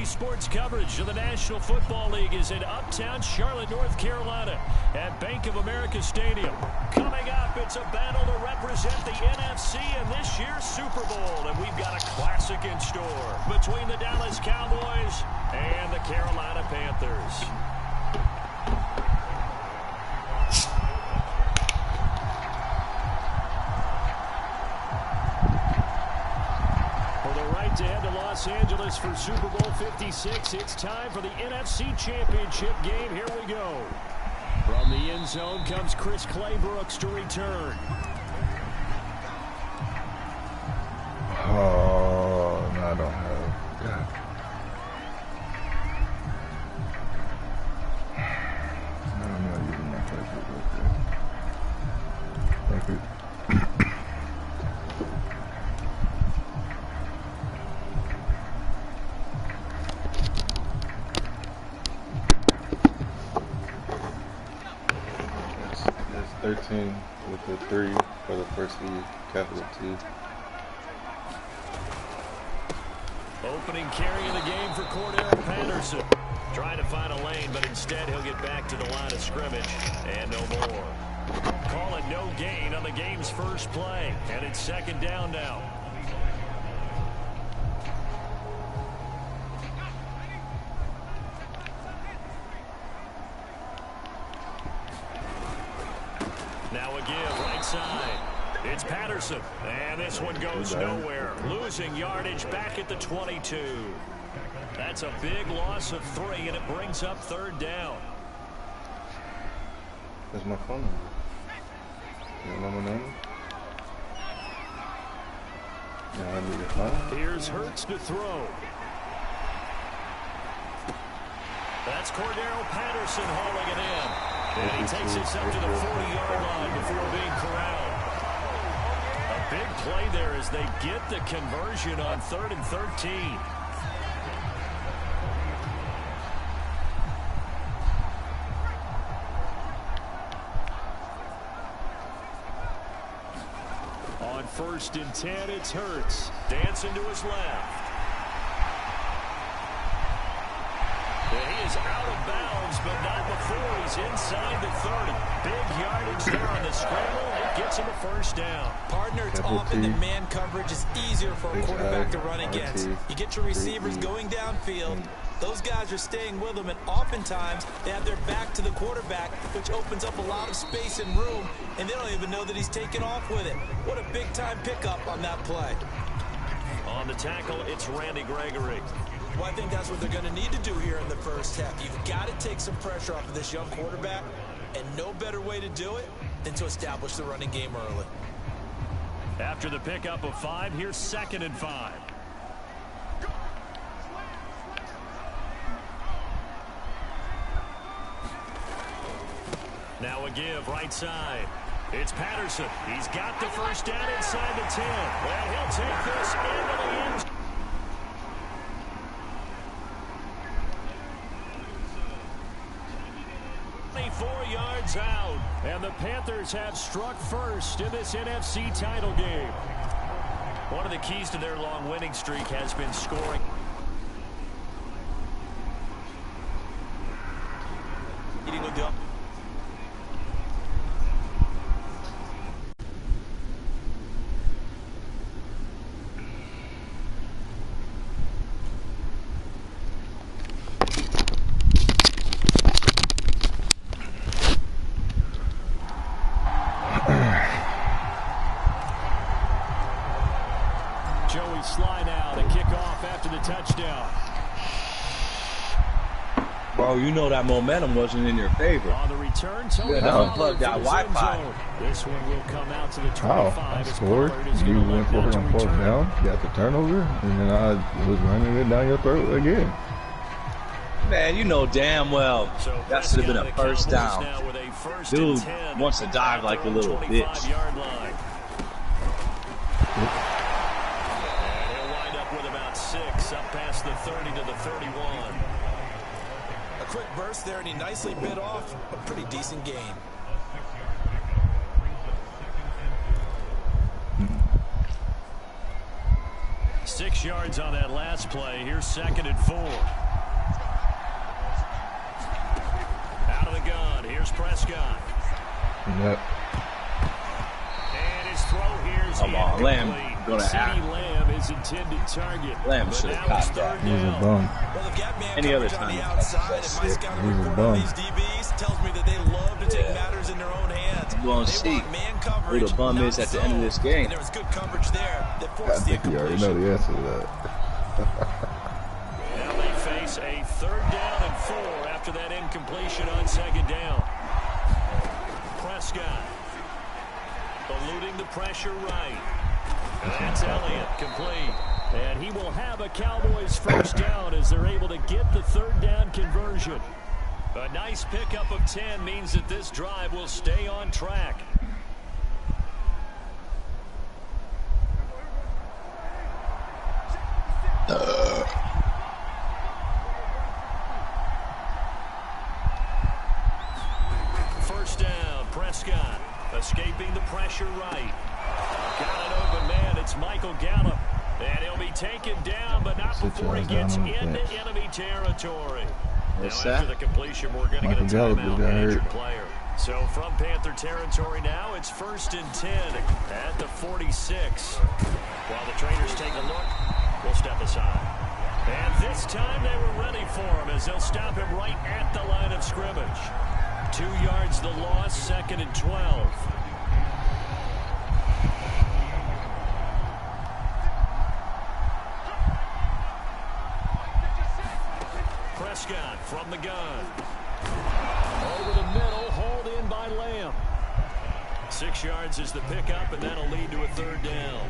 Day sports coverage of the National Football League is in uptown Charlotte, North Carolina at Bank of America Stadium. Coming up, it's a battle to represent the NFC in this year's Super Bowl, and we've got a classic in store between the Dallas Cowboys and the Carolina Panthers. To head to Los Angeles for Super Bowl 56. It's time for the NFC Championship game. Here we go. From the end zone comes Chris Claybrooks to return. Oh, no, I don't have. God. I'm not using my playbook real quick. Thank you. That's 13 with the 3 for the first lead, capital T. Opening carry of the game for Cordero Patterson. Trying to find a lane, but instead he'll get back to the line of scrimmage. And no more. Call it no gain on the game's first play. And it's second down now. Now a give right side. It's Patterson. And this one goes nowhere. Losing yardage back at the 22. That's a big loss of 3, and it brings up third down. That's my phone number. You know my name? Yeah, I need to find. Here's Hurts to throw. That's Cordero Patterson hauling it in. And he takes us up to the 40-yard line before being corralled. A big play there as they get the conversion on 3rd and 13. On 1st and 10, it's Hurts. Dancing to his left. He is out of bounds, but not before he's inside the 30. Big yardage there on the scramble. It gets him a first down. Partner, it's often that man coverage is easier for a quarterback to run against. You get your receivers going downfield. Those guys are staying with them, and oftentimes they have their back to the quarterback, which opens up a lot of space and room, and they don't even know that he's taken off with it. What a big-time pickup on that play. On the tackle, it's Randy Gregory. Well, I think that's what they're going to need to do here in the first half. You've got to take some pressure off of this young quarterback, and no better way to do it than to establish the running game early. After the pickup of 5, here's 2nd and 5. Now a give right side. It's Patterson. He's got the first down inside the 10. And he'll take this into the end zone. 24 yards out, and the Panthers have struck first in this NFC title game. One of the keys to their long winning streak has been scoring. Slide out and kick off after the touchdown. Bro, you know that momentum wasn't in your favor. On the return, Tony plug that Wi-Fi. This one will come out to the 25. I scored. You went for it on 4th down. Got the turnover, and then I was running it down your throat again. Man, you know damn well that should have been a first down. Dude wants to dive like a little bitch. Up past the 30 to the 31. A quick burst there, and he nicely bit off a pretty decent gain. 6 yards on that last play. Here's 2nd and 4. Out of the gun. Here's Prescott. Yep. And his throw here is come on, Lamb. Gonna have Lamb is intended target. Lamb should have caught that. He was a bum. Any other time, He was a bum. DBs tells me that they love to take matters in their own hands. We're gonna see who the bum is at the end of this game. There was good coverage there that I forced the think you already know the answer to that. Now they face a 3rd down and 4 after that incompletion on 2nd down. Prescott eluding the pressure right. That's Elliott, complete. And he will have a Cowboys 1st down as they're able to get the 3rd down conversion. A nice pickup of 10 means that this drive will stay on track. First down, Prescott escaping the pressure right. Got an open man. It's Michael Gallup. And he'll be taken down, but not before he gets into enemy territory. Now, after the completion, we're going to get a timeout and injured player. So from Panther territory now, it's 1st and 10 at the 46. While the trainers take a look, we'll step aside. And this time they were ready for him as they'll stop him right at the line of scrimmage. 2 yards the loss, 2nd and 12. Prescott from the gun. Over the middle, hauled in by Lamb. 6 yards is the pickup, and that'll lead to a 3rd down.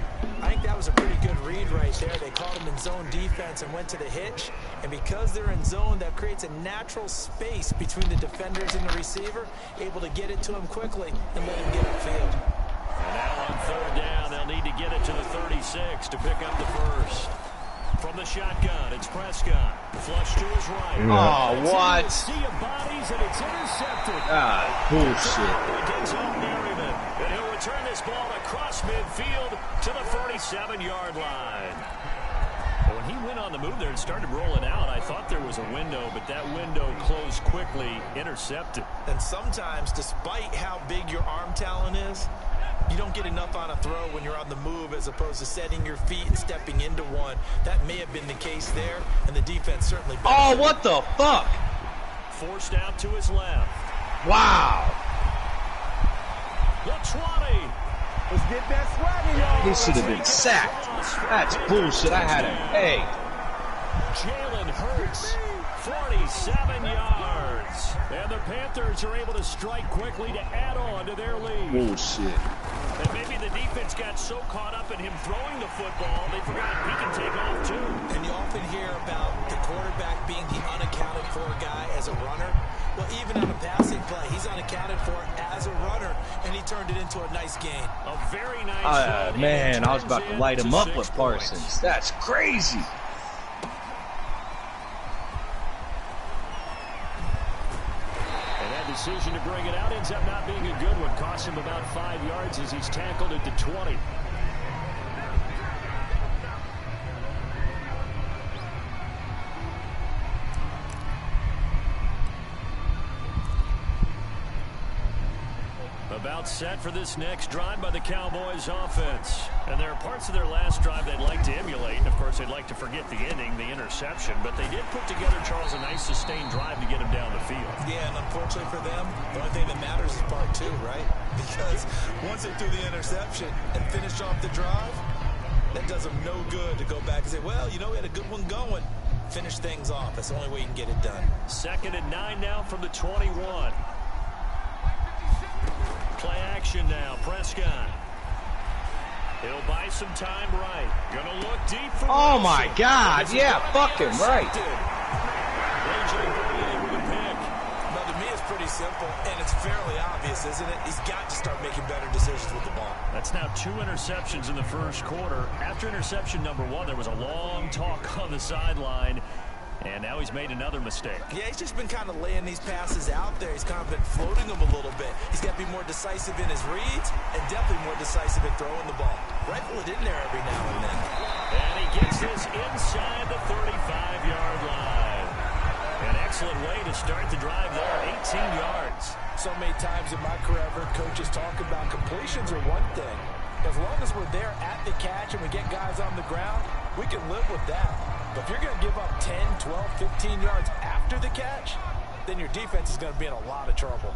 I think that was a pretty good read right there. They called him in zone defense and went to the hitch. And because they're in zone, that creates a natural space between the defenders and the receiver, able to get it to him quickly and let him get upfield. And now on 3rd down, they'll need to get it to the 36 to pick up the 1st. From the shotgun, it's Prescott. Flush to his right. Oh, what? Sea of bodies, and it's intercepted. Ah, bullshit. Against Merriman. And he'll return this ball across midfield to the 47-yard line. Well, when he went on the move there and started rolling out, I thought there was a window, but that window closed quickly, intercepted. And sometimes, despite how big your arm talent is, you don't get enough on a throw when you're on the move as opposed to setting your feet and stepping into one. That may have been the case there, and the defense certainly benefited. Oh, what the fuck? Forced out to his left. Wow. The 20. Let's get that swagger, y'all. He should have been sacked. That's bullshit. I had him pegged. Jalen Hurts, 47 yards. And the Panthers are able to strike quickly to add on to their lead. Bullshit. And maybe the defense got so caught up in him throwing the football, they forgot he can take off too. And you often hear about the quarterback being the unaccounted for guy as a runner. Well, even on a passing play, he's unaccounted for as a runner, and he turned it into a nice gain. A very nice man, I was about to light him up with Parsons. That's crazy. Decision to bring it out ends up not being a good one. Cost him about 5 yards as he's tackled at the 20. About set for this next drive by the Cowboys offense. And there are parts of their last drive they'd like to emulate. And, of course, they'd like to forget the ending, the interception. But they did put together, Charles, a nice sustained drive to get him down the field. Yeah, and unfortunately for them, the only thing that matters is part 2, right? Because once they threw the interception and finished off the drive, that does them no good to go back and say, well, you know, we had a good one going. Finish things off. That's the only way you can get it done. 2nd and 9 now from the 21. Play action now, Prescott. He'll buy some time right. Gonna look deep for Oh Wilson. my God! Yeah, fucking right. Now, to me, it's pretty simple, and it's fairly obvious, isn't it? He's got to start making better decisions with the ball. That's now 2 interceptions in the first quarter. After interception number 1, there was a long talk on the sideline. And now he's made another mistake. Yeah, he's just been kind of laying these passes out there. He's kind of been floating them a little bit. He's got to be more decisive in his reads and definitely more decisive in throwing the ball. Rifle it in there every now and then. And he gets this inside the 35-yard line. An excellent way to start the drive there, 18 yards. So many times in my career, I've heard coaches talk about completions are one thing. As long as we're there at the catch and we get guys on the ground, we can live with that. But if you're going to give up 10, 12, 15 yards after the catch, then your defense is going to be in a lot of trouble.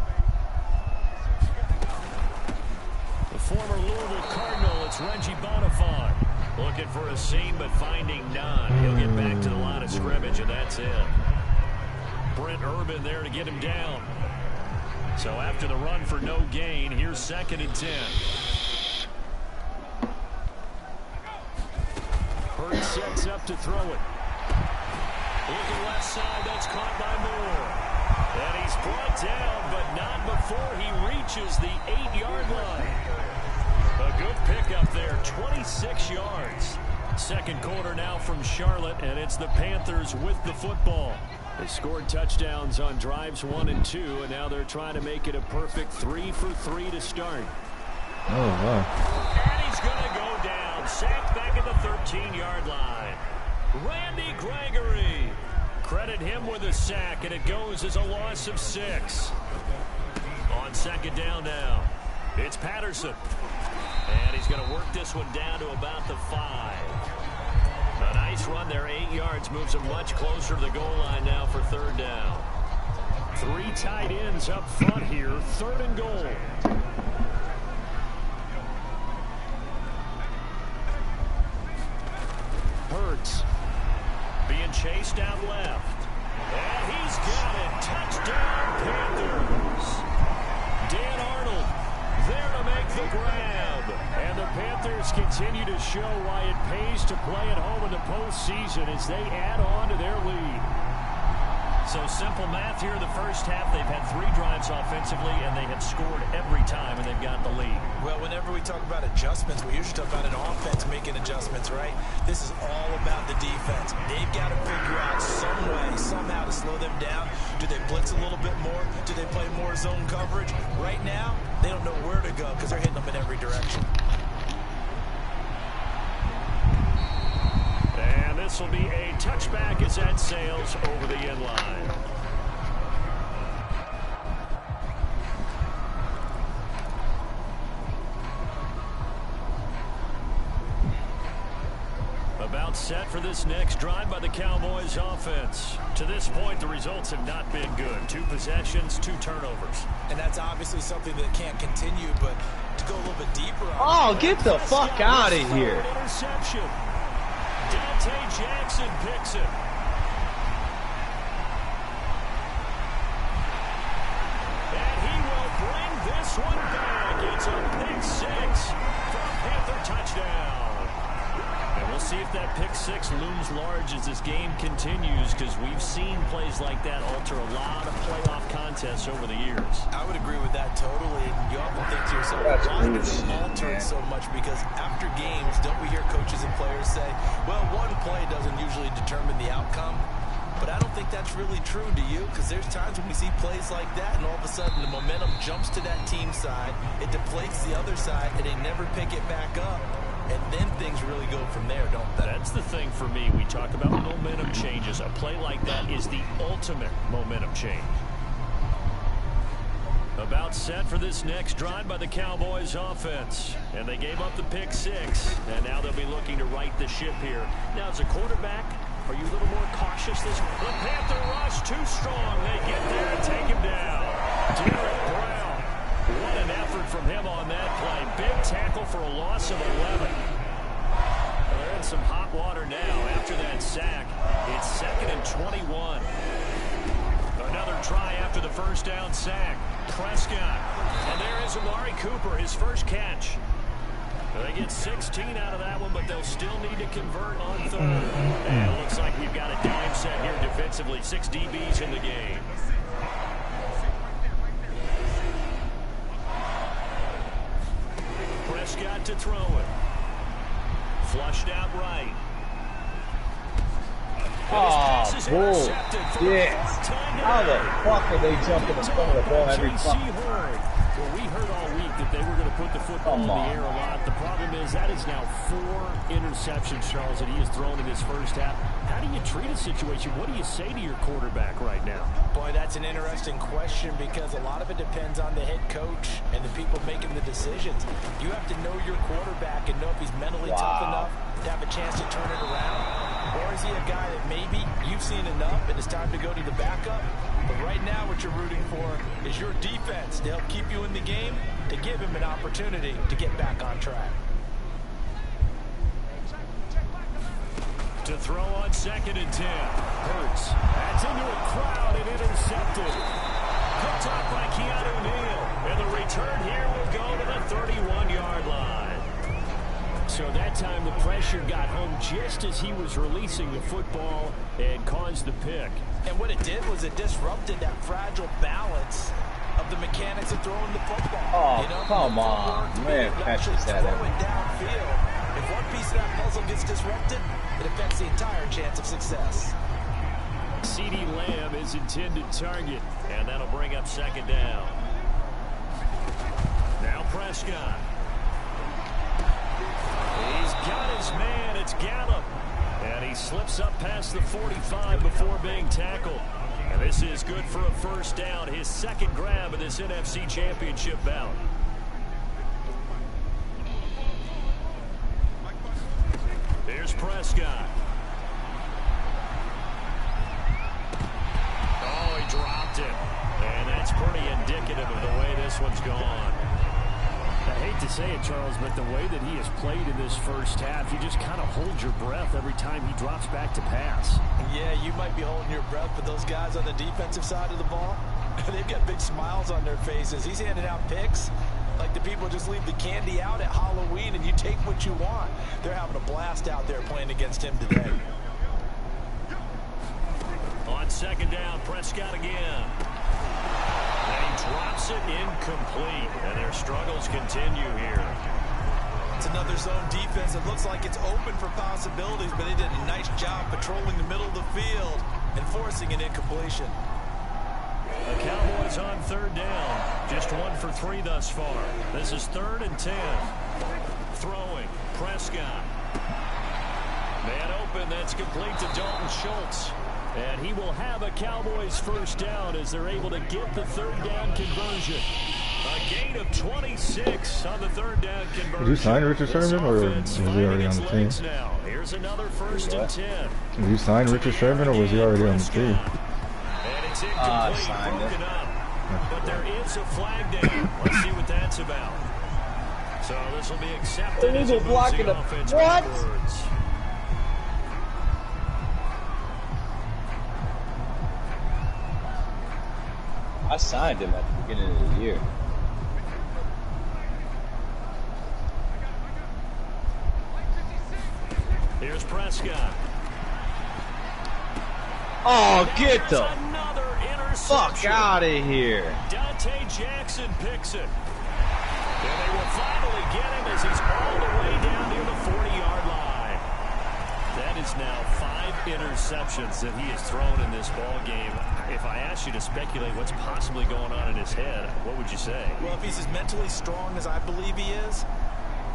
The former Louisville Cardinal, it's Reggie Bonifant. Looking for a seam, but finding none. He'll get back to the line of scrimmage, and that's it. Brent Urban there to get him down. So after the run for no gain, here's 2nd and 10. Hurts sets up to throw it. Looking left side, that's caught by Moore. And he's brought down, but not before he reaches the 8-yard line. A good pickup there, 26 yards. Second quarter now from Charlotte, and it's the Panthers with the football. They scored touchdowns on drives 1 and 2, and now they're trying to make it a perfect 3 for 3 to start. Oh, wow. And he's going to go down. Sacked back at the 13-yard line. Randy Gregory. Credit him with a sack, and it goes as a loss of 6. On 2nd down now, it's Patterson. And he's going to work this one down to about the 5. A nice run there, 8 yards, moves him much closer to the goal line now for 3rd down. 3 tight ends up front here, 3rd and goal. Hurts being chased out left. And he's got it. Touchdown, Panthers. Dan Arnold there to make the grab. And the Panthers continue to show why it pays to play at home in the postseason as they add on to their lead. So simple math here in the first half. They've had 3 drives offensively, and they have scored every time, and they've got the lead. Well, whenever we talk about adjustments, we usually talk about an offense making adjustments, right? This is all about the defense. They've got to figure out some way, somehow to slow them down. Do they blitz a little bit more? Do they play more zone coverage? Right now, they don't know where to go because they're hitting them in every direction. And this will be a touchback as that sails over the end line. About set for this next drive by the Cowboys offense. To this point, the results have not been good. 2 possessions, 2 turnovers. And that's obviously something that can't continue, but to go a little bit deeper on get the fuck out of here. Interception. Dante Jackson picks it. And he will bring this one back. It's a pick 6 for a Panther touchdown. And we'll see if that pick 6 looms large as this game continues, because we've seen plays like that alter a lot of playoff contests over the years. I would agree with that totally. And you often think to yourself, why do they alter it so much? Because after games, don't we hear coaches and players say, well, one play doesn't usually determine the outcome? But I don't think that's really true, do you? Because there's times when we see plays like that, and all of a sudden the momentum jumps to that team side, it deflates the other side, and they never pick it back up. And then things really go from there, don't they? That's the thing for me. We talk about momentum changes. A play like that is the ultimate momentum change. About set for this next drive by the Cowboys offense. And they gave up the pick 6. And now they'll be looking to right the ship here. Now, as a quarterback, are you a little more cautious this? The Panther rush too strong. They get there and take him down. Derek Brown. What an effort from him on that play. Big tackle for a loss of 11. Well, they're in some hot water now after that sack. It's 2nd and 21. Another try after the first down sack. Prescott. And there is Amari Cooper, his first catch. They get 16 out of that one, but they'll still need to convert on 3rd. And it looks like we've got a dime set here defensively. 6 DBs in the game. Prescott to throw it. Flushed out right. Oh, bull. Yes. How the fuck are they jumping in front of the ball every fucking? Well, we heard all week that they were going to put the football in the air a lot. The problem is that is now 4 interceptions, Charles, that he has thrown in his first half. How do you treat a situation? What do you say to your quarterback right now? Boy, that's an interesting question because a lot of it depends on the head coach and the people making the decisions. You have to know your quarterback and know if he's mentally tough enough to have a chance to turn it around. Or is he a guy that maybe you've seen enough and it's time to go to the backup? But right now what you're rooting for is your defense to help keep you in the game, to give him an opportunity to get back on track. To throw on 2nd and 10. Hurts. That's into a crowd and intercepted. Picked off by Keanu Neal. And the return here will go to the 31-yard line. So that time the pressure got home just as he was releasing the football and caused the pick. And what it did was it disrupted that fragile balance of the mechanics of throwing the football. Oh, you know, come on. Man, catches that downfield. If one piece of that puzzle gets disrupted, it affects the entire chance of success. CeeDee Lamb is intended target, and that'll bring up 2nd down. Now Prescott. He's got his man. It's Gallup. And he slips up past the 45 before being tackled. And this is good for a first down. His 2nd grab of this NFC Championship bout. Here's Prescott. Oh, he dropped it. And that's pretty indicative of the way this one's gone. I hate to say it, Charles, but the way that he has played in this first half, you just kind of hold your breath every time he drops back to pass. Yeah, you might be holding your breath, but those guys on the defensive side of the ball, they've got big smiles on their faces. He's handing out picks like the people just leave the candy out at Halloween and you take what you want. They're having a blast out there playing against him today. On 2nd down, Prescott again. And he drops it incomplete, and their struggles continue here. It's another zone defense. It looks like it's open for possibilities, but they did a nice job patrolling the middle of the field and forcing an incompletion. The Cowboys on 3rd down. Just 1 for 3 thus far. This is 3rd and 10. Throwing. Prescott. Man open. That's complete to Dalton Schultz. And he will have a Cowboys first down as they're able to get the 3rd down conversion. A gain of 26 on the 3rd down conversion. Did you sign Richard Sherman or was he already on the team? Now. Here's another 1st and 10. Did you sign Richard Sherman or was he already on the team? And it's incomplete, broken up. But there is a flag down. Let's see what that's about. So this will be accepted as a losing offense backwards. I signed him at the beginning of the year. Here's Prescott. Oh, get the fuck out of here. Dante Jackson picks it. And they will finally get him as he's all the way down near the 40-yard line. That is now 5 interceptions that he has thrown in this ball game. If I asked you to speculate what's possibly going on in his head, what would you say? Well, if he's as mentally strong as I believe he is,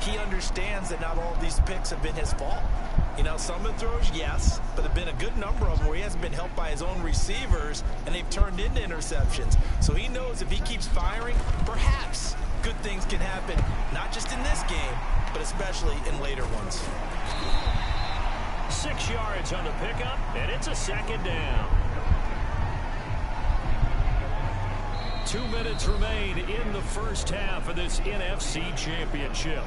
he understands that not all of these picks have been his fault. You know, some of the throws, yes, but there have been a good number of them where he hasn't been helped by his own receivers, and they've turned into interceptions. So he knows if he keeps firing, perhaps good things can happen, not just in this game, but especially in later ones. 6 yards on the pickup, and it's a 2nd down. 2 minutes remain in the first half of this NFC Championship.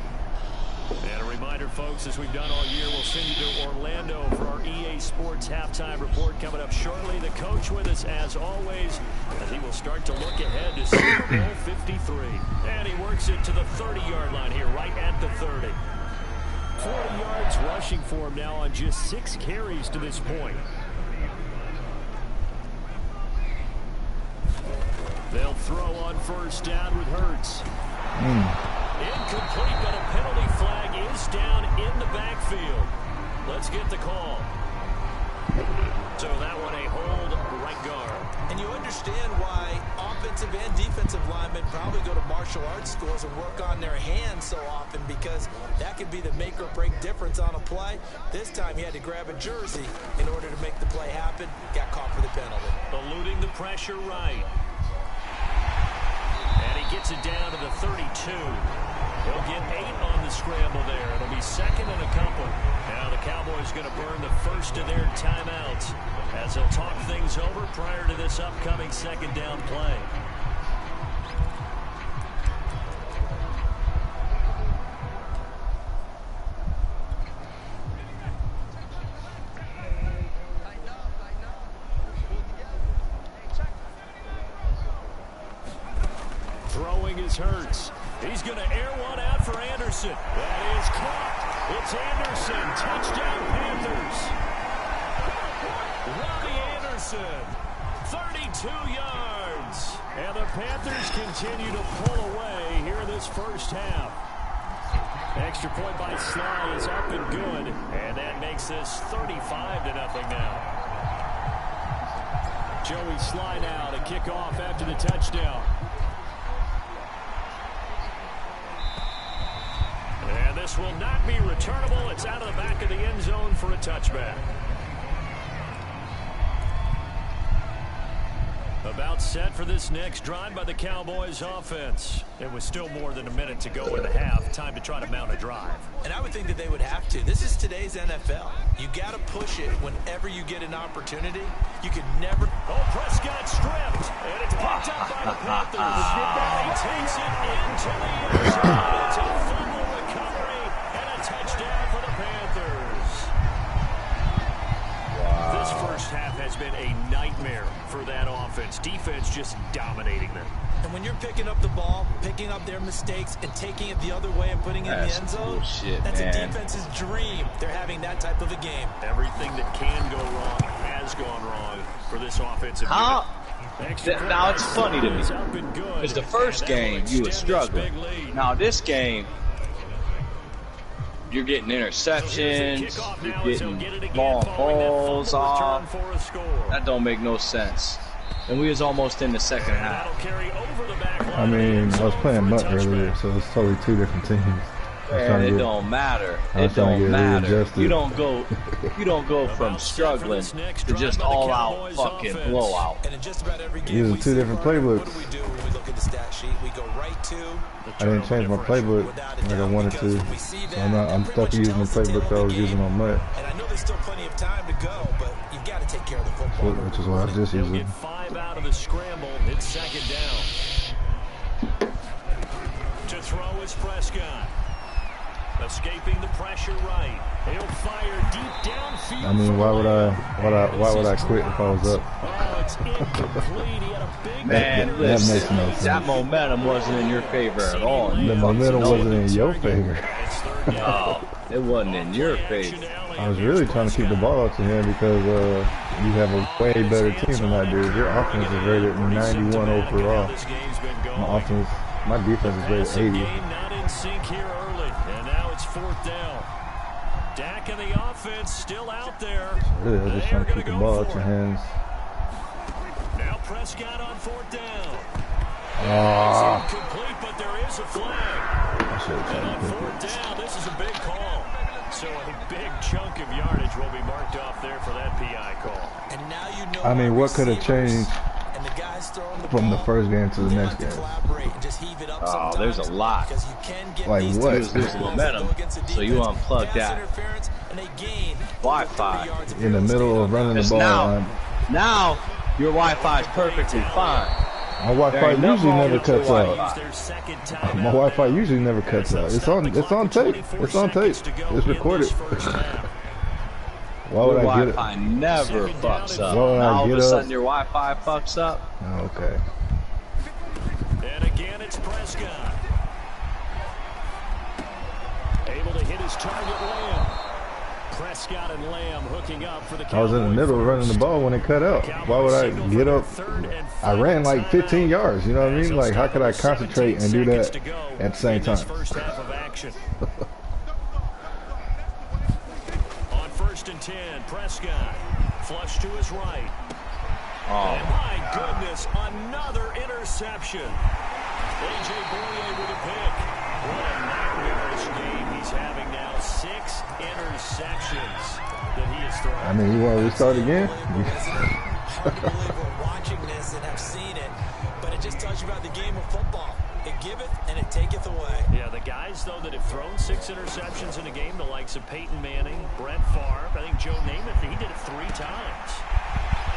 And a reminder, folks, as we've done all year, we'll send you to Orlando for our EA Sports halftime report coming up shortly. The coach with us, as always, as he will start to look ahead to Super Bowl 53. And he works it to the 30-yard line here, right at the 30. 40 yards rushing for him now on just 6 carries to this point. They'll throw on first down with Hurts. Incomplete, but a penalty flag is down in the backfield. Let's get the call. So that one a hold right guard. And you understand why offensive and defensive linemen probably go to martial arts schools and work on their hands so often, because that could be the make or break difference on a play. This time he had to grab a jersey in order to make the play happen. Got caught for the penalty. Eluding the pressure right. And he gets it down to the 32. He'll get 8 on the scramble there. It'll be second and a couple. Now the Cowboys going to burn the first of their timeouts as they'll talk things over prior to this upcoming second down play. Throwing is Hurts. He's going to air one out for Anderson. That is caught. It's Anderson. Touchdown Panthers. Robbie Anderson. 32 yards. And the Panthers continue to pull away here in this first half. Extra point by Sly is up and good. And that makes this 35-0 now. Joey Sly now to kick off after the touchdown. And this will not be returnable. It's out of the back of the end zone for a touchback. About set for this next drive by the Cowboys offense. It was still more than a minute to go in the half. Time to try to mount a drive. And I would think that they would have to. This is today's NFL. You got to push it whenever you get an opportunity. You could never. Oh, Prescott stripped. And it's picked up by the Panthers. He takes it into the end zone. It's a fumble recovery and a touchdown for the Panthers. This first half has been a nightmare for that offense. Defense just dominating them. And when you're picking up the ball, picking up their mistakes, and taking it the other way and putting it in the end zone, that's a defense's dream. They're having that type of a game. Everything that can go wrong has gone wrong for this offensive unit. Now it's funny to me, because the first game you were struggling. Now this game, you're getting interceptions, you're getting long balls off. That don't make no sense. And we was almost in the second half. I mean, I was playing Mutt earlier, so it's totally two different teams. And it don't matter. It don't matter. You don't go from struggling to just all out fucking blowout. These are two different playbooks. I didn't change my playbook like I wanted to. So I'm stuck using the playbook that I was using on Mutt. And I know there's still plenty of time to go, but you've got to take care of the football. Which is why I was just using. Get 5 out of the scramble. It's second down. To throw is Prescott. Escaping the pressure right. He'll fire deep downfield. I mean, why would I quit if I was up? Oh, it's incomplete. He had a big Man, that makes no sense. That momentum wasn't in your favor at all. The momentum wasn't in your favor. No, it wasn't in your favor. I was really trying to keep the ball out to him because you have a way better team than I do. Your offense is rated 91 overall. My defense is rated 80. Not in sync here early, and now it's fourth down. Dak and the offense still out there. Really, I was just trying to keep the ball out your hands. Now Prescott on fourth down. Ah. It's incomplete, but there is a flag. And on fourth down, this is a big call. So a big chunk of yardage will be marked off there for that PI call. And now you know. I mean, what could have changed from the first game to the next game? Oh, there's a lot. Like what? There's momentum, so you unplug that Wi-Fi in the middle of running the ball. Now your Wi-Fi is perfectly fine. My Wi-Fi usually never cuts out. My Wi-Fi usually never cuts out. It's on tape. It's on tape. It's recorded. Why would I get it? Wi-Fi never fucks up. Now all of a sudden your Wi-Fi fucks up. Okay. And again, it's Prescott. Able to hit his target, Lamb. Prescott and Lamb hooking up for the Cowboys. I was in the middle running the ball when it cut out. Why would I get up? I ran like 15 yards. You know what I mean? Like, how could I concentrate and do that at the same time? First half of action. On 1st and 10, Prescott Flush to his right. Oh, and my goodness, another interception. A.J. Boye with a pick. What a nightmarish game he's having now. 6 interceptions that he has thrown. I mean, you want to restart again? Hard to believe we're watching this and have seen it, but it just tells you about the game of football. It giveth and it taketh away. Yeah, the guys, though, that have thrown 6 interceptions in a game, the likes of Peyton Manning, Brett Favre, I think Joe Namath, he did it 3 times.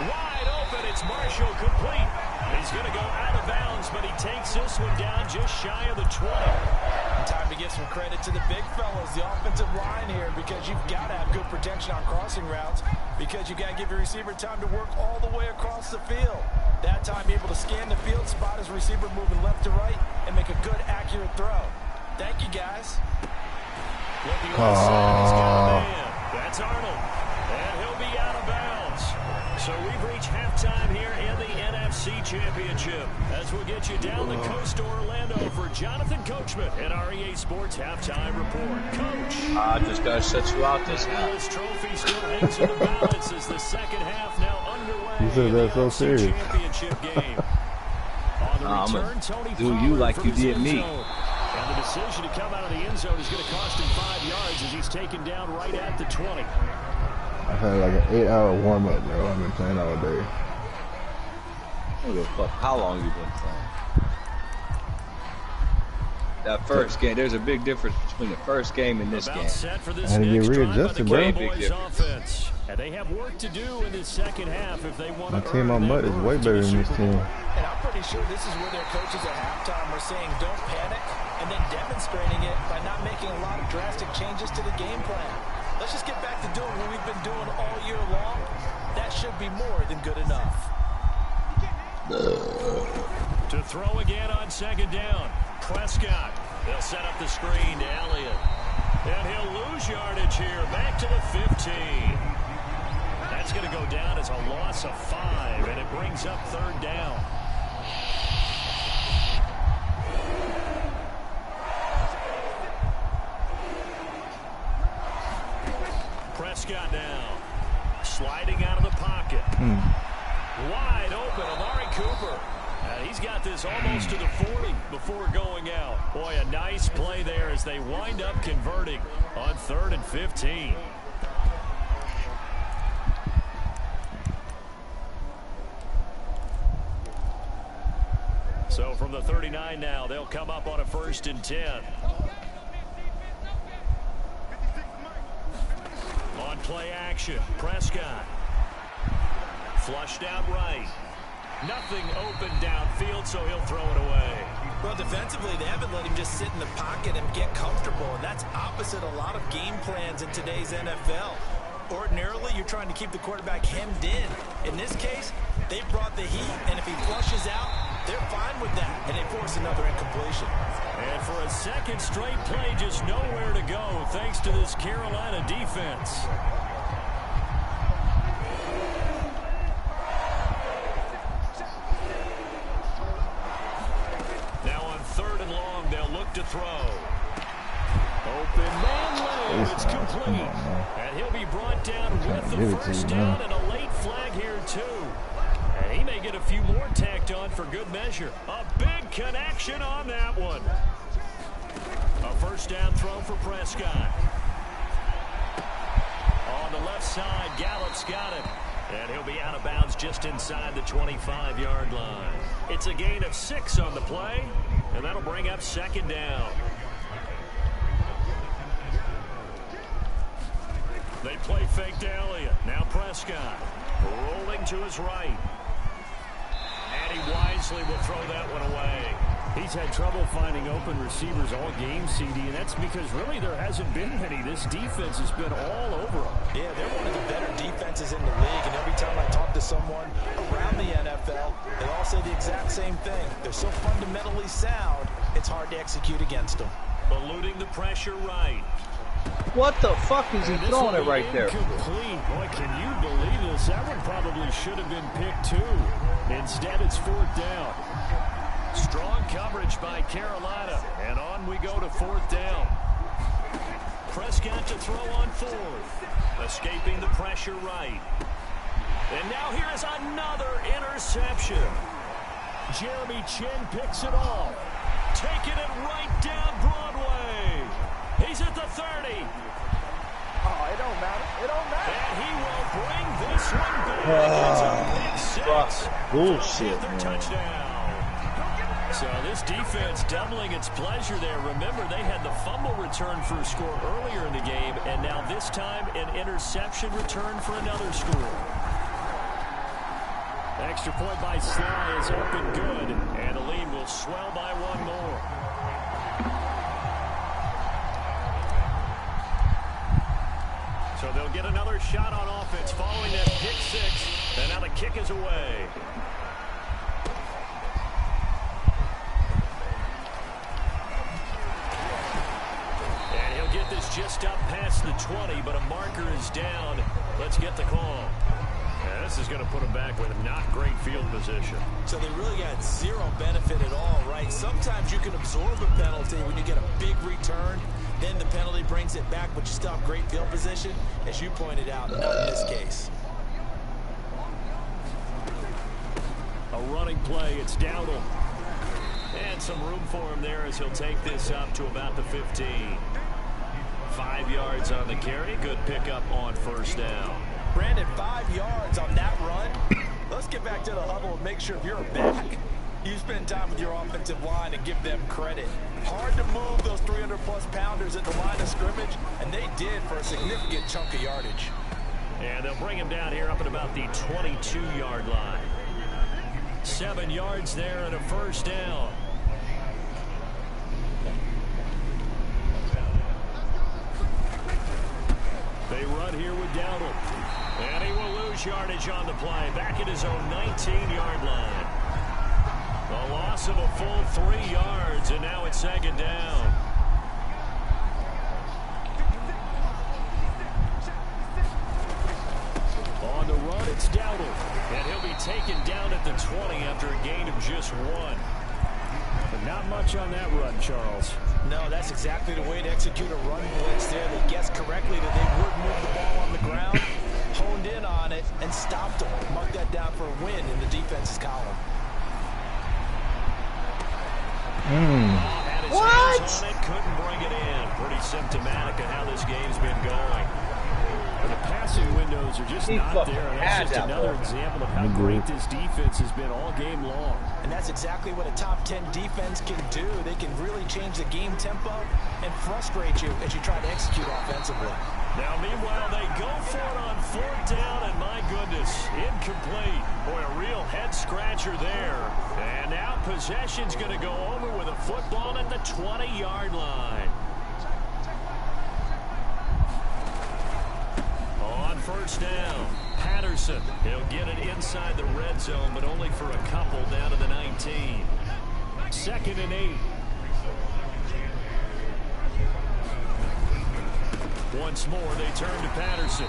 Wide open, it's Marshall complete. He's going to go out of bounds, but he takes this one down just shy of the 20. Time to give some credit to the big fellas, the offensive line here, because you've got to have good protection on crossing routes, because you've got to give your receiver time to work all the way across the field. That time, able to scan the field, spot his receiver moving left to right, and make a good, accurate throw. Thank you, guys. Looking inside, he's got a man. That's Arnold, and he'll be out of bounds. So we've reached halftime here in the NFC Championship as we'll get you down the coast to Orlando for Jonathan Coachman at our EA Sports Halftime Report. Coach. I just got to shut you out this half. This trophy still hangs in the balance as the second half now underway. You said that's so serious. Championship game. On the return, Tony do you like you did me. And the decision to come out of the end zone is going to cost him 5 yards as he's taken down right at the 20. I've had like an 8-hour warm-up, bro. I've been playing all day. I don't give a fuck how long you've been playing. That first game, there's a big difference between the first game and this game. I had to get readjusted, bro. Big difference. And they have work to do in this second half if they want to. My team on mud is way better than this team. And I'm pretty sure this is where their coaches at halftime are saying don't panic, and then demonstrating it by not making a lot of drastic changes to the game plan. Let's just get back to doing what we've been doing all year long. That should be more than good enough. To throw again on second down. Prescott. They'll set up the screen to Elliott. And he'll lose yardage here. Back to the 15. That's going to go down as a loss of 5, and it brings up 3rd down. Prescott now. Sliding out of the pocket. Wide open, Amari Cooper. He's got this almost to the 40 before going out. Boy, a nice play there as they wind up converting on 3rd and 15. So from the 39 now, they'll come up on a 1st and 10. On play action, Prescott. Flushed out right. Nothing open downfield, so he'll throw it away. Well, defensively, they haven't let him just sit in the pocket and get comfortable, and that's opposite a lot of game plans in today's NFL. Ordinarily, you're trying to keep the quarterback hemmed in. In this case, they brought the heat, and if he flushes out, they're fine with that, and they force another incompletion. And for a second straight play, just nowhere to go, thanks to this Carolina defense. Now on 3rd and long, they'll look to throw. Open man lane, it's complete. And he'll be brought down with the 1st down and a late flag here too. And he may get a few more tacked on for good measure. A big connection on that one. A 1st down throw for Prescott. On the left side, Gallup's got it. And he'll be out of bounds just inside the 25-yard line. It's a gain of 6 on the play, and that'll bring up 2nd down. They play fake to Elliott. Now Prescott rolling to his right. And he wisely will throw that one away. He's had trouble finding open receivers all game, CD, and that's because really there hasn't been any. This defense has been all over them. Yeah, they're one of the better defenses in the league, and every time I talk to someone around the NFL, they all say the exact same thing. They're so fundamentally sound, it's hard to execute against them. Eluding the pressure right. What the fuck is he throwing it right there? Incomplete. Boy, can you believe this? That one probably should have been picked too. Instead, it's 4th down. Strong coverage by Carolina, and on we go to 4th down. Prescott to throw on 4th. Escaping the pressure right. And now here is another interception. Jeremy Chin picks it off. Taking it right down Broadway. He's at the 30. Oh, it don't matter. It don't matter. And he will bring this one back. It's a pick six. Bullshit, man. Touchdown. So this defense doubling its pleasure there. Remember, they had the fumble return for a score earlier in the game, and now this time an interception return for another score. Extra point by Sly is up and good, and the lead will swell by one more. So they'll get another shot on offense following that pick six, and now the kick is away. And he'll get this just up past the 20, but a marker is down. Let's get the call. Yeah, this is going to put them back with not great field position. So they really got zero benefit at all, right? Sometimes you can absorb a penalty when you get a big return. Then the penalty brings it back, but you still have great field position. As you pointed out, not in this case. A running play. It's Dowdle. And some room for him there as he'll take this up to about the 15. 5 yards on the carry. Good pickup on first down. Brandon, 5 yards on that run. Let's get back to the huddle and make sure if you're back, you spend time with your offensive line and give them credit. Hard to move those 300-plus pounders at the line of scrimmage, and they did for a significant chunk of yardage. And they'll bring him down here up at about the 22-yard line. 7 yards there and a first down. They run here with Dowdle. And he will lose yardage on the play. Back at his own 19-yard line. A loss of a full 3 yards, and now it's second down. On the run, it's Dowdle. And he'll be taken down at the 20 after a gain of just 1. But not much on that run, Charles. No, that's exactly the way to execute a run blitz there. They guessed correctly that they would move the ball on the ground, honed in on it, and stopped them. Mark that down for a win in the defense's column. What? Couldn't bring it in. Pretty symptomatic of how this game's been going. The passing windows are just not there. And that's just another example of how great this defense has been all game long. And that's exactly what a top 10 defense can do. They can really change the game tempo and frustrate you as you try to execute offensively. Now, meanwhile, they go for it on fourth down, and my goodness, incomplete. Boy, a real head-scratcher there. And now possession's going to go over with a football at the 20-yard line. On first down, Patterson. He'll get it inside the red zone, but only for a couple down to the 19. 2nd and 8. Once more, they turn to Patterson.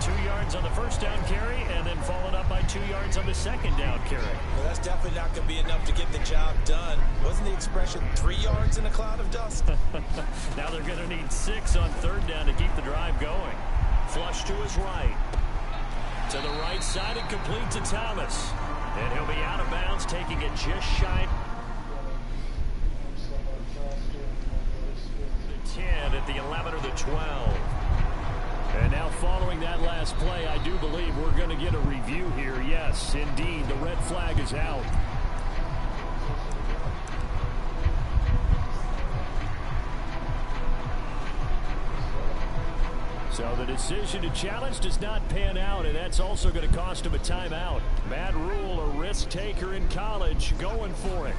2 yards on the first down carry, and then followed up by 2 yards on the second down carry. Well, that's definitely not going to be enough to get the job done. Wasn't the expression 3 yards in a cloud of dust? Now they're going to need 6 on third down to keep the drive going. Flush to his right. To the right side and complete to Thomas. And he'll be out of bounds, taking it just shy. 10 at the 11 or the 12. And now following that last play, I do believe we're going to get a review here. Yes, indeed, the red flag is out. So the decision to challenge does not pan out, and that's also going to cost him a timeout. Matt Rule, a risk taker in college, going for it.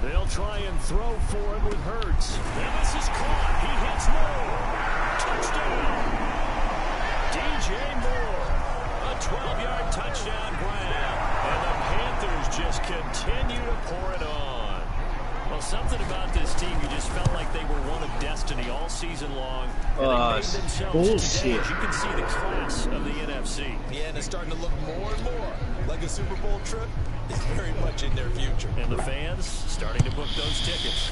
They'll try and throw for it with Hurts. And this is caught. He hits Moore. Touchdown. DJ Moore. A 12-yard touchdown grab. And the Panthers just continue to pour it on. Well, something about this team, you just felt like they were one of destiny all season long. And they made themselves today, as you can see, the class of the NFC. Yeah, and it's starting to look more and more like a Super Bowl trip is very much in their future. And the fans starting to book those tickets.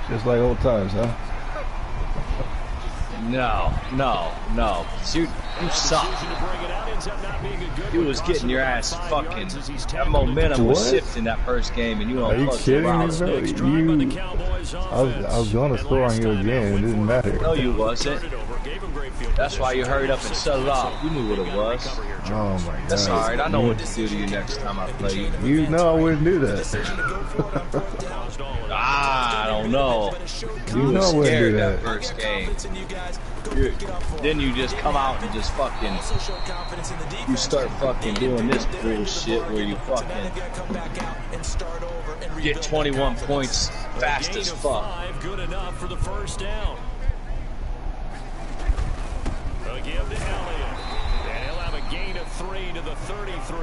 Just like old times, huh? No. You suck. You was getting your ass fucking. That momentum was shifting that first game, and you Are you kidding me, bro? I was going to score on you again. It didn't matter. No, you wasn't. That's why you hurried up and shut it off. You knew what it was. Oh my God. That's alright. I know what to do to you next time I play you. You know I wouldn't do that. I don't know. You know I was wouldn't scared do that that. first game. Then you just come out and just fucking. You start fucking doing this bullshit where you fucking get 21 points fast as fuck. Good enough for the first down. They'll give to Elliott, and he'll have a gain of 3 to the 33.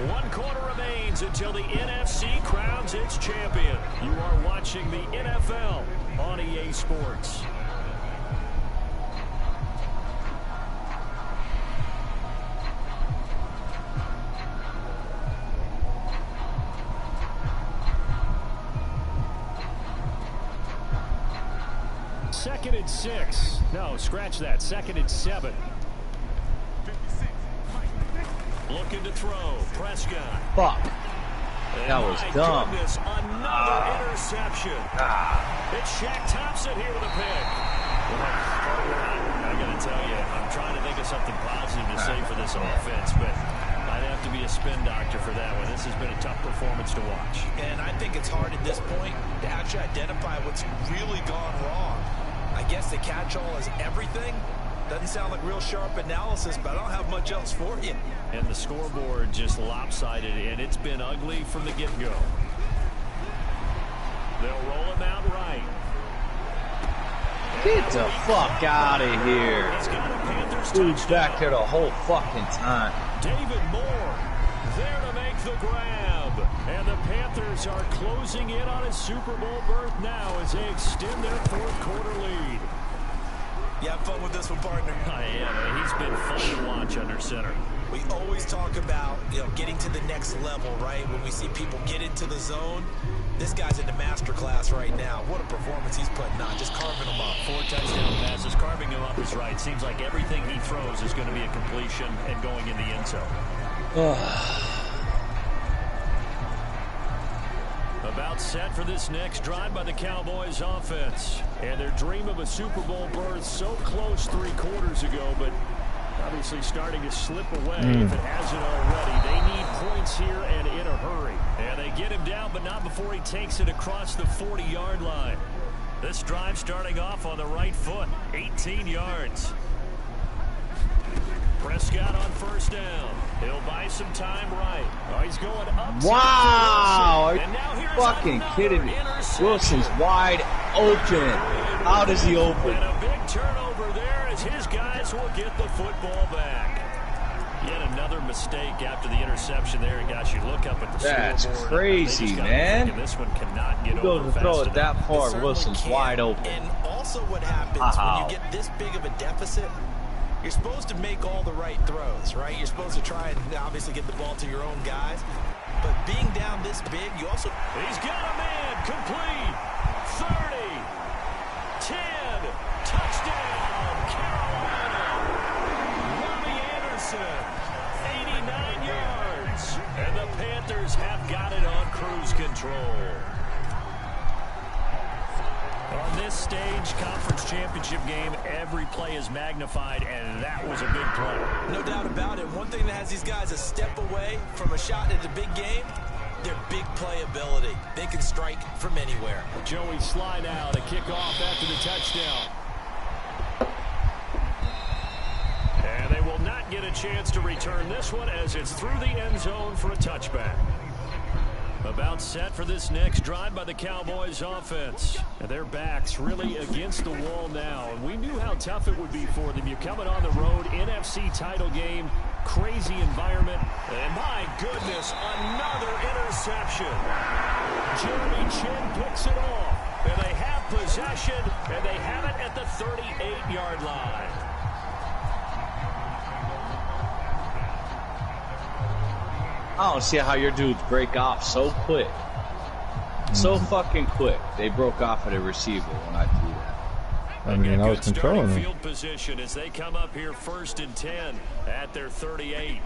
One quarter remains until the NFC crowns its champion. You are watching the NFL on EA Sports. Second and 6. No, scratch that. Second and 7. Looking to throw. Prescott. Fuck. That was dumb. Goodness, another interception. It's Shaq Thompson here with a pick. I got to tell you, I'm trying to think of something positive to say for this offense, but I'd have to be a spin doctor for that one. This has been a tough performance to watch. And I think it's hard at this point to actually identify what's really gone wrong. I guess the catch-all is everything. Doesn't sound like real sharp analysis, but I don't have much else for you. And the scoreboard just lopsided, and it's been ugly from the get-go. They'll roll him out right. Get the fuck out of here. Dude's back there the whole fucking time. David Moore there to make the grab. And the Panthers are closing in on a Super Bowl berth now as they extend their fourth quarter lead. You have fun with this one, partner? I am. He's been fun to watch under center. We always talk about, getting to the next level, right? When we see people get into the zone, this guy's in the master class right now. What a performance he's putting on, just carving them up. 4 touchdown passes. Carving him up is right. Seems like everything he throws is going to be a completion and going in the end zone. About set for this next drive by the Cowboys offense. And their dream of a Super Bowl berth so close 3 quarters ago, but obviously starting to slip away if it hasn't already. They need points here and in a hurry. And they get him down, but not before he takes it across the 40-yard line. This drive starting off on the right foot, 18 yards. Prescott on first down. He'll buy some time right. Oh, he's going up. Wow! Are you fucking kidding me? Wilson's wide open. How does he open? And a big turnover there as his guys will get the football back. Yet another mistake after the interception there. It got you look up at the That's scoreboard. crazy, man. This one cannot get He goes over to throw fast it that enough. far. Wilson's wide open. And also what happens when you get this big of a deficit, you're supposed to make all the right throws, right? You're supposed to try and obviously get the ball to your own guys. But being down this big, you also... He's got a man. Complete. 30. 10. Touchdown. Carolina. Robbie Anderson. 89 yards. And the Panthers have got it on cruise control. On this stage, conference championship game, every play is magnified, and that was a big play. No doubt about it. One thing that has these guys a step away from a shot at the big game, their big play ability. They can strike from anywhere. Joey slide out, a kickoff after the touchdown. And they will not get a chance to return this one as it's through the end zone for a touchback. About set for this next drive by the Cowboys offense. And their backs really against the wall now. And we knew how tough it would be for them. You're coming on the road, NFC title game, crazy environment. And my goodness, another interception. Jeremy Chin picks it off. And they have possession, and they have it at the 38-yard line. I don't see how your dudes break off so quick. So fucking quick. They broke off at a receiver when I threw that. I mean, I was controlling them. Field position as they come up here 1st and 10 at their 38.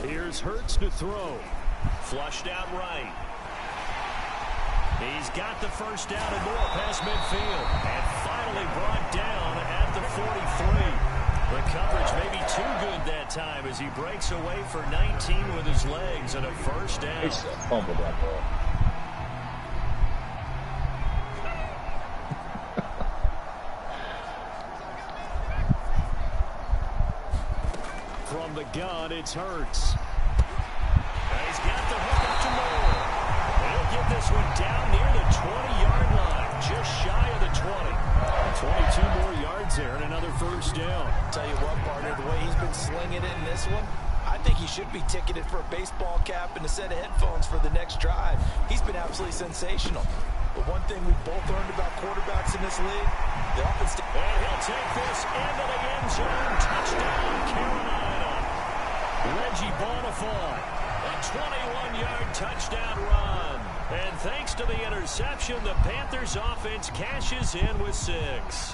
Here's Hurts to throw. Flushed out right. He's got the first down and more past midfield. And finally brought down at the 43. The coverage may be too good that time as he breaks away for 19 with his legs and a first down. It's a fumble that ball. From the gun, it's Hurts. He's got the hook up to Moore. He'll get this one down near the 20-yard line, just shy of the 20. 22 more yards there and another first down. Tell you what, partner, the way he's been slinging it in this one, I think he should be ticketed for a baseball cap and a set of headphones for the next drive. He's been absolutely sensational. But one thing we've both learned about quarterbacks in this league, the offense... And he'll take this into the end zone. Touchdown, Carolina. Reggie Bonifant, a 21-yard touchdown run. And thanks to the interception, the Panthers offense cashes in with 6.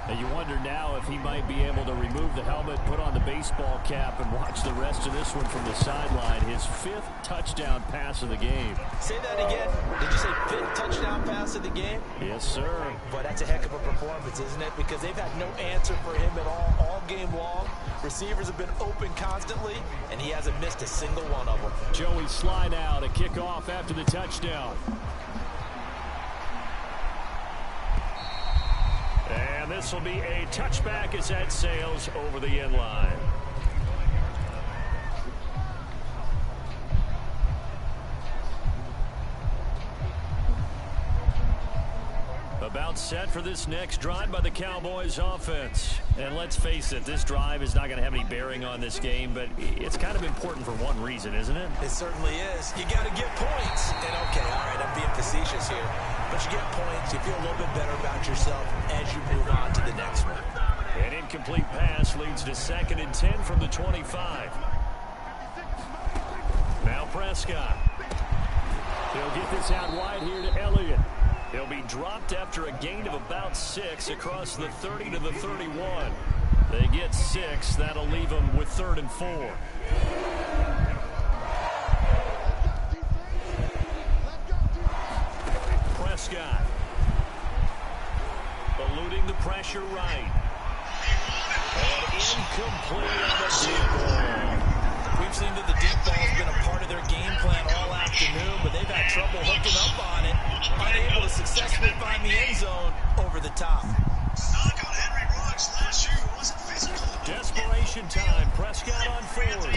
And you wonder now if he might be able to remove the helmet, put on the baseball cap, and watch the rest of this one from the sideline. His 5th touchdown pass of the game. Say that again. Did you say 5th touchdown pass of the game? Yes, sir. But that's a heck of a performance, isn't it? Because they've had no answer for him at all game long. Receivers have been open constantly, and he hasn't missed a single one of them. Joey Sly now to kick off after the touchdown. And this will be a touchback as that sails over the end line. About set for this next drive by the Cowboys offense. And let's face it, this drive is not going to have any bearing on this game, but it's kind of important for one reason, isn't it? It certainly is. You got to get points. And okay, all right, I'm being facetious here. But you get points, you feel a little bit better about yourself as you move on to the next one. An incomplete pass leads to 2nd and 10 from the 25. Now Prescott. He'll get this out wide here to Elliott. He'll be dropped after a gain of about 6 across the 30 to the 31. They get 6. That'll leave them with 3rd and 4. Prescott. Eluding the pressure right. And incomplete on the deep ball. We've seen that the deep ball has been a part of their game plan all afternoon, but they've had trouble hooking up on it. Unable to successfully find the end zone over the top. Desperation time. Prescott on 4th.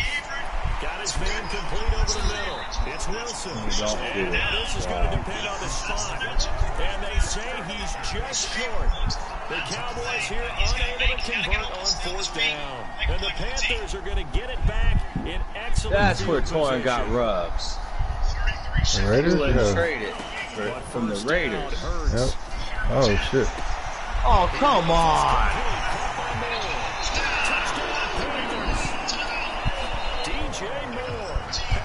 Got his man complete over the middle. It's Wilson. And now this is going to depend on the spot. And they say he's just short. The Cowboys here unable to convert on 4th down. And the Panthers are going to get it back in excellent That's where Torrin got rubs. The Raiders? Yeah. Traded from the Raiders. Yep. Oh, shit. Oh, come on.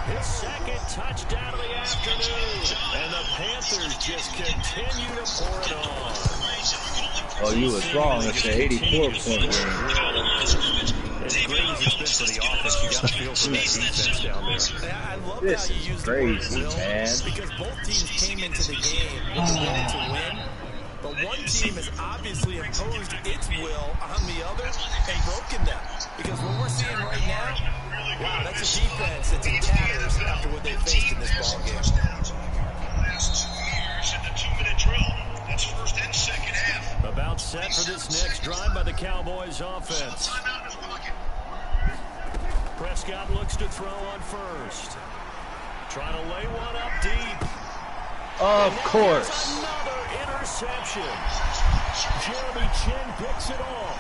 His 2nd touchdown of the afternoon. And the Panthers just continue to pour it on. Oh, you was wrong. It's an 84-point game. As great as it's been for the offense, you got to feel for that defense down there. I love This how you is use crazy, the word will, man. because both teams came into the game with the will to win. But one team has obviously imposed its will on the other and broken them. Because what we're seeing right now, wow, that's a defense that's in tatters after what they faced in this ballgame. About set for this next drive by the Cowboys offense. Prescott looks to throw on 1st. Trying to lay one up deep. Of course. Another interception. Jeremy Chin picks it off.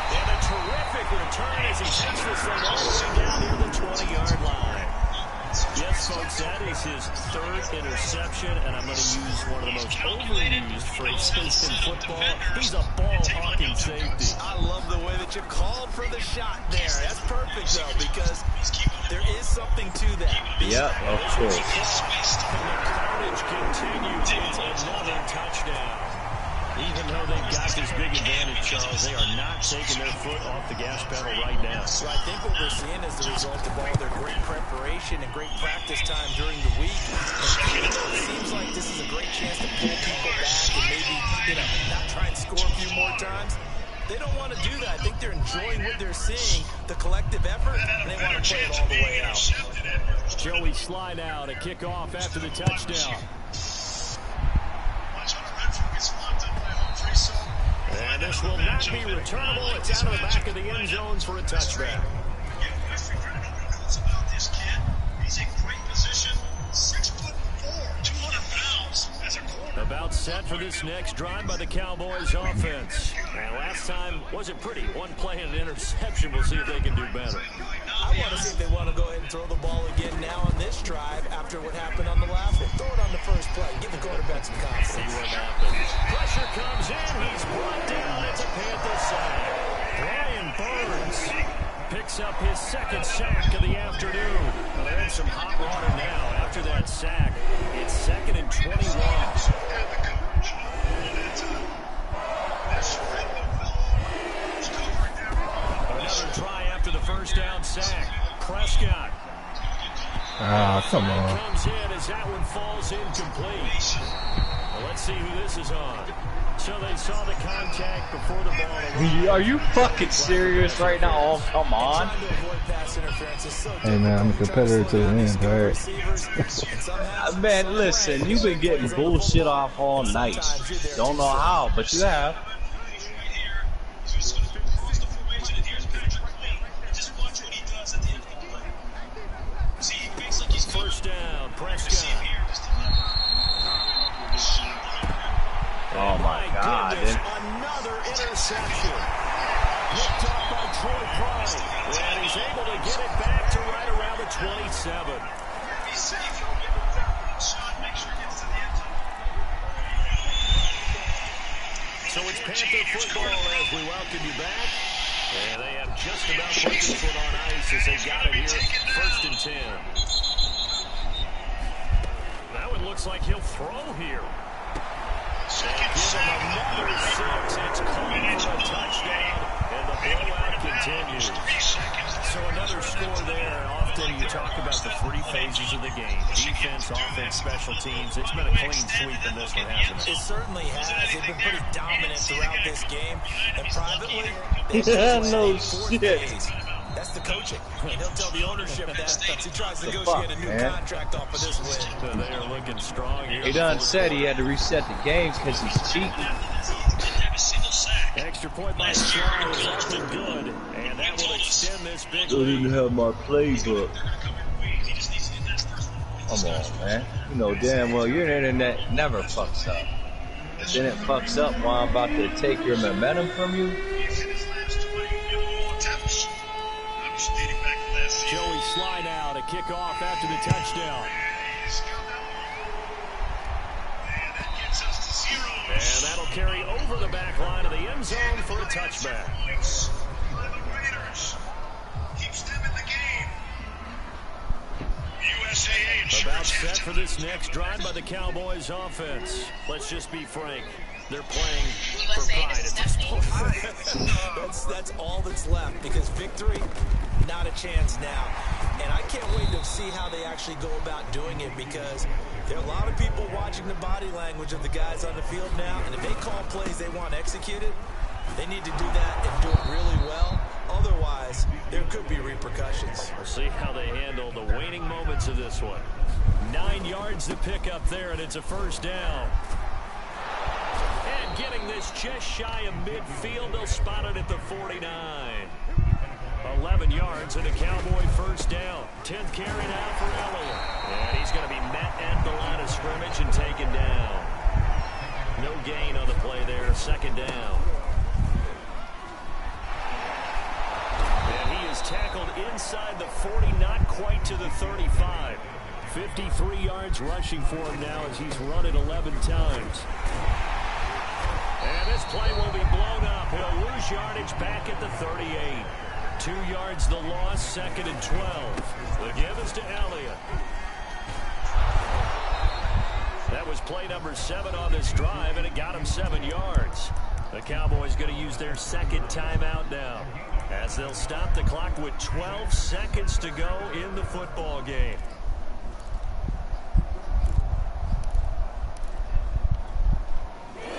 And a terrific return as he takes this thing all the way down near the 20-yard line. Yes, folks, That is his third interception, and I'm going to use one of the most overused phrases in football. He's a ball-hawking safety. I love the way that you called for the shot there. That's perfect, though, because there is something to that. Yeah, of course. And the carnage continues. It's another touchdown. Even though they've got this big advantage, Charles, they are not taking their foot off the gas pedal right now. So I think what we're seeing is the result of all their great preparation and great practice time during the week. And even though it seems like this is a great chance to pull people back and maybe, not try and score a few more times, they don't want to do that. I think they're enjoying what they're seeing, the collective effort, and they want to play it all the way out. Joey slide out, a kickoff after the touchdown. And this will not be returnable. It's out of the back of the end zone for a touchback. He's in great position. 6'4", 200 pounds as a quarterback. About set for this next drive by the Cowboys offense. And last time wasn't pretty. One play and an interception. We'll see if they can do better. I want to see if they want to go ahead and throw the ball again now on this drive after what happened on the last one. Throw it on the first play. Give the quarterback some confidence. See what happens. Pressure comes in. He's brought down. It's a Panther sack. Brian Burns picks up his second sack of the afternoon. Well, they're in some hot water now after that sack. It's 2nd and 21. Another try after the first down sack. Prescott. Ah, come on. Comes in as that one falls incomplete. Well, let's see who this is on. So they saw the contact before the ball. Are you fucking serious right now? Oh, come on. Hey, man, I'm a competitor to the end, alright? Man, listen, you've been getting bullshit off all night. Don't know how, but you have. First down, Prescott. Oh my God! Another interception. Looked up by Troy Pride, and he's able to get it back to right around the 27. So it's Panther football as we welcome you back. And they have just about put this one on ice as they got it here. 1st and 10. That one looks like he'll throw here. And give him another 6. It's clean for a touchdown, and the blowout continues. So another score there. Often you talk about the 3 phases of the game. Defense, offense, special teams. It's been a clean sweep in this one, hasn't it? It certainly has. They've been pretty dominant throughout this game. And privately, no shit. That's the coaching. And he'll tell the ownership that as he tries to negotiate a new contract off of this win. So they are looking strong here. He done said he had to reset the game because he's cheating. Extra point by Strong is up and good, and that will extend this big I lead. didn't have my playbook. Come on, man. You know damn well your internet never fucks up. But then it fucks up while I'm about to take your momentum from you. Joey slide out, a kickoff after the touchdown. And that'll carry over the back line of the end zone for a touchback. About set for this next drive by the Cowboys offense. Let's just be frank. They're playing for pride at this point. That's all that's left, because victory, not a chance now. And I can't wait to see how they actually go about doing it, because there are a lot of people watching the body language of the guys on the field now, and if they call plays they want executed, they need to do that and do it really well. Otherwise, there could be repercussions. We'll see how they handle the waning moments of this one. 9 yards to pick up there, and it's a first down. And getting this just shy of midfield, they'll spot it at the 49. 11 yards and a Cowboy first down. 10th carry now for Elliott. And he's going to be met at the line of scrimmage and taken down. No gain on the play there. Second down. And he is tackled inside the 40, not quite to the 35. 53 yards rushing for him now as he's run it 11 times. And this play will be blown up. He'll lose yardage back at the 38. 2 yards the loss, 2nd and 12. The give is to Elliott. That was play number 7 on this drive, and it got him 7 yards. The Cowboys going to use their 2nd timeout now, as they'll stop the clock with 12 seconds to go in the football game.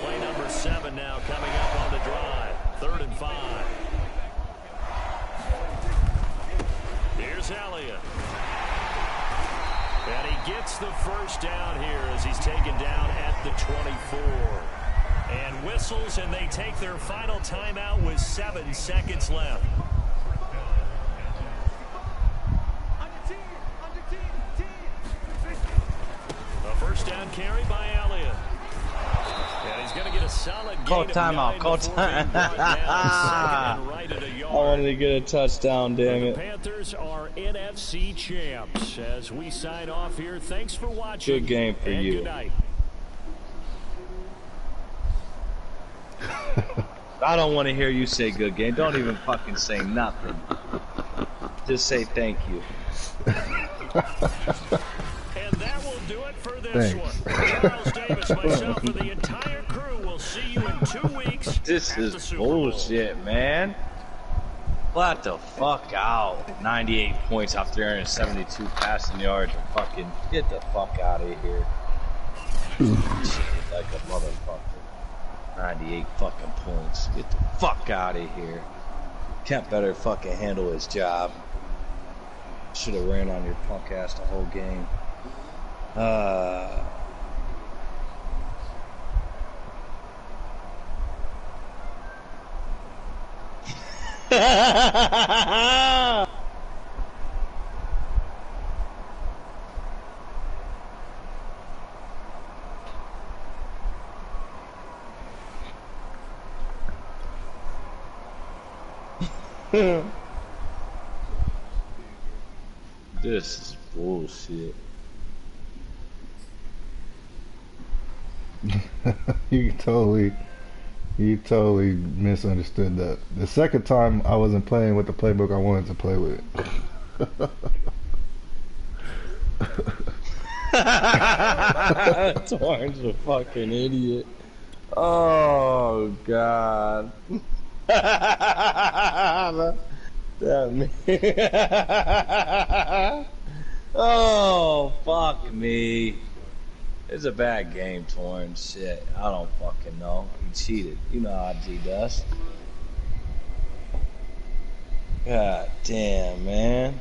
Play number 7 now coming up on the drive. 3rd and 5. Here's Elliott. And he gets the first down here as he's taken down at the 24. And whistles, and they take their final timeout with 7 seconds left. A first down carry by Elliott. And he's going to get a solid gain. Call timeout. Call time. I wanted to get a touchdown, damn it. The Panthers are NFC champs. As we sign off here, thanks for watching. Good game for you. Good night. I don't want to hear you say good game. Don't even fucking say nothing. Just say thank you. And that will do it for this one. Charles Davis, myself, and the entire crew will see you in 2 weeks. This is bullshit, man. What the fuck out? 98 points off 372 passing yards. And fucking get the fuck out of here. Like a motherfucker. 98 fucking points. Get the fuck out of here. Kemp better fucking handle his job. Should have ran on your punk ass the whole game. This is bullshit. You totally misunderstood that. The second time I wasn't playing with the playbook I wanted to play with. Torrance a fucking idiot. Oh god. That me. Oh fuck me. It's a bad game, Torrance. Shit, I don't fucking know. He cheated. You know how G does. God damn, man.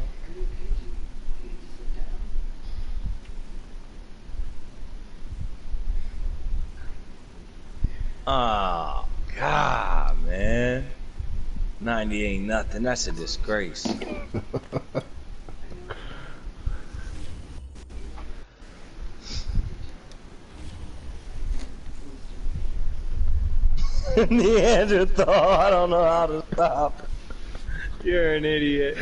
Oh God, man. 90 ain't nothing. That's a disgrace. Neanderthal, I don't know how to stop. You're an idiot.